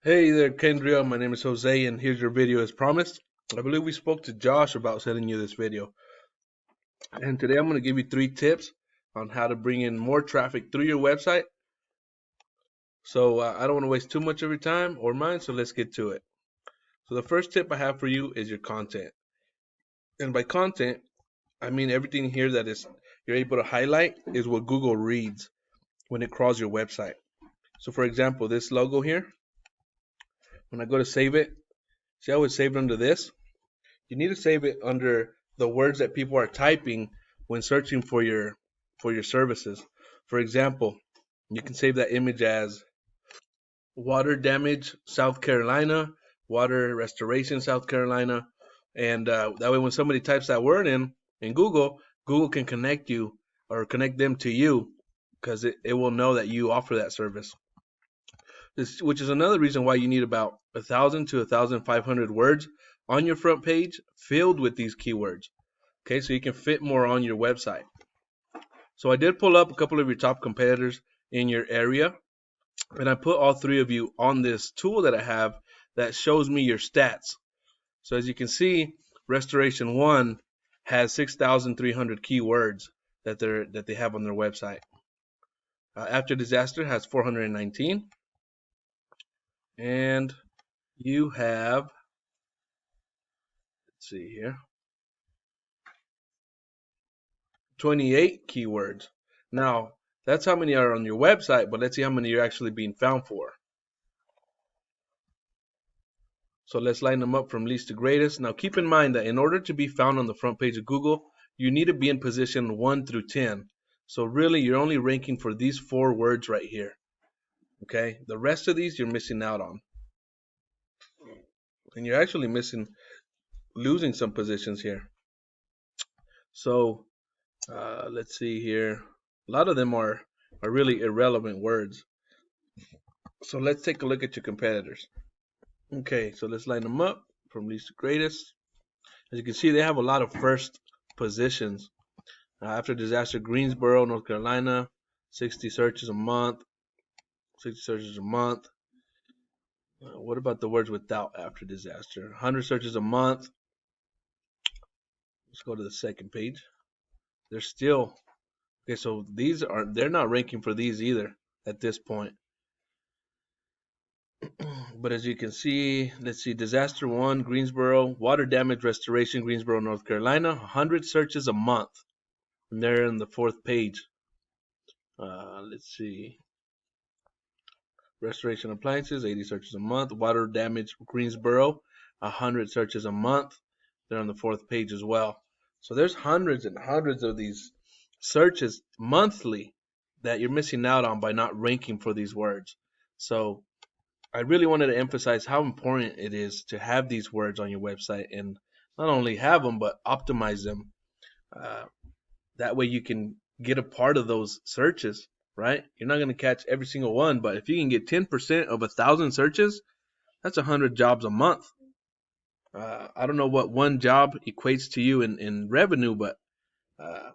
Hey there, Kendria. My name is Jose, and here's your video as promised. I believe we spoke to Josh about sending you this video. And today I'm going to give you 3 tips on how to bring in more traffic through your website. So I don't want to waste too much of your time or mine, so let's get to it. So the first tip I have for you is your content. And by content, I mean everything here that is you're able to highlight is what Google reads when it crawls your website. So for example, this logo here, when I go to save it, see how it's saved under this? You need to save it under the words that people are typing when searching for your services. For example, you can save that image as water damage South Carolina, water restoration South Carolina, and that way when somebody types that word in Google, Google can connect you or connect them to you because it will know that you offer that service. Which is another reason why you need about 1,000 to 1,500 words on your front page filled with these keywords. Okay, so you can fit more on your website. So I did pull up a couple of your top competitors in your area, and I put all 3 of you on this tool that I have that shows me your stats. So as you can see, Restoration 1 has 6,300 keywords that they have on their website. After Disaster has 419, and you have, let's see here, 28 keywords. Now, that's how many are on your website, but let's see how many you're actually being found for. So let's line them up from least to greatest. Now, keep in mind that in order to be found on the front page of Google, you need to be in position 1 through 10. So really, you're only ranking for these 4 words right here. Okay, the rest of these you're missing out on. And you're actually losing some positions here. So let's see here. A lot of them are really irrelevant words. So let's take a look at your competitors. Okay, so let's line them up from least to greatest. As you can see, they have a lot of first positions. After Disaster, Greensboro, North Carolina, 60 searches a month. 60 searches a month. What about the words without after disaster? 100 searches a month. Let's go to the second page. They're still okay. So they're not ranking for these either at this point. But as you can see, let's see, Disaster 1, Greensboro, Water Damage Restoration, Greensboro, North Carolina, 100 searches a month. And they're in the 4th page. Let's see. Restoration Appliances, 80 searches a month. Water Damage Greensboro, 100 searches a month. They're on the 4th page as well. So there's hundreds and hundreds of these searches monthly that you're missing out on by not ranking for these words. So I really wanted to emphasize how important it is to have these words on your website and not only have them, but optimize them. Uh, that way you can get a part of those searches, right? You're not going to catch every single one, but if you can get 10% of 1,000 searches, that's 100 jobs a month. I don't know what one job equates to you in revenue, but uh,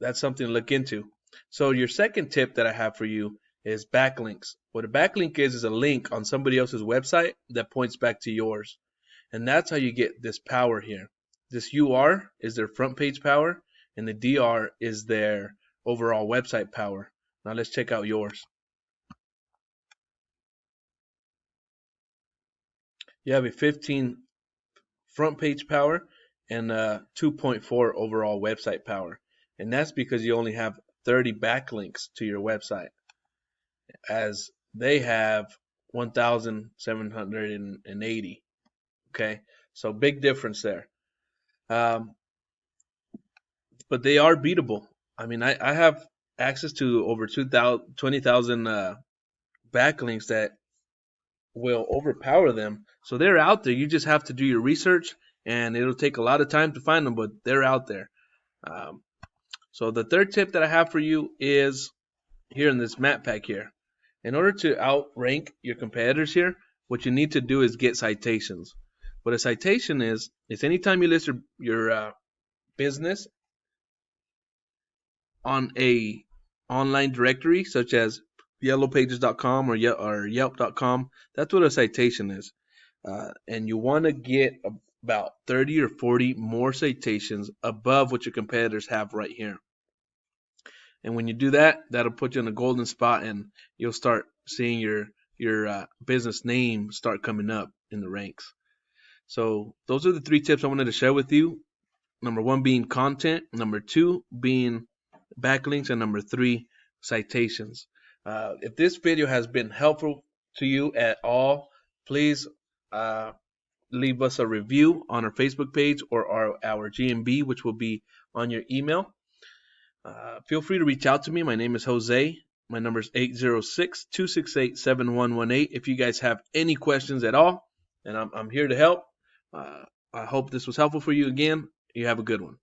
that's something to look into. So your second tip that I have for you is backlinks. What a backlink is a link on somebody else's website that points back to yours. And that's how you get this power here. This UR is their front page power, and the DR is their overall website power. Now let's check out yours. You have a 15 front page power and 2.4 overall website power. And that's because you only have 30 backlinks to your website, as they have 1,780. Okay, so big difference there. Um, but they are beatable. I mean, I have access to over 20,000 backlinks that will overpower them. So they're out there. You just have to do your research, and it'll take a lot of time to find them, but they're out there. Um, so the third tip that I have for you is here in this map pack here. In order to outrank your competitors here, what you need to do is get citations. What a citation is anytime you list your business on a online directory such as yellowpages.com or Yelp.com. That's what a citation is. And you want to get about 30 or 40 more citations above what your competitors have right here. And when you do that, that'll put you in a golden spot, and you'll start seeing your business name start coming up in the ranks. So those are the 3 tips I wanted to share with you. Number 1 being content, number 2 being backlinks, and number 3 citations. If this video has been helpful to you at all, please leave us a review on our Facebook page or our GMB, which will be on your email. Feel free to reach out to me. My name is Jose. My number is 806-268-7118. If you guys have any questions at all, and I'm here to help. I hope this was helpful for you again. You have a good one.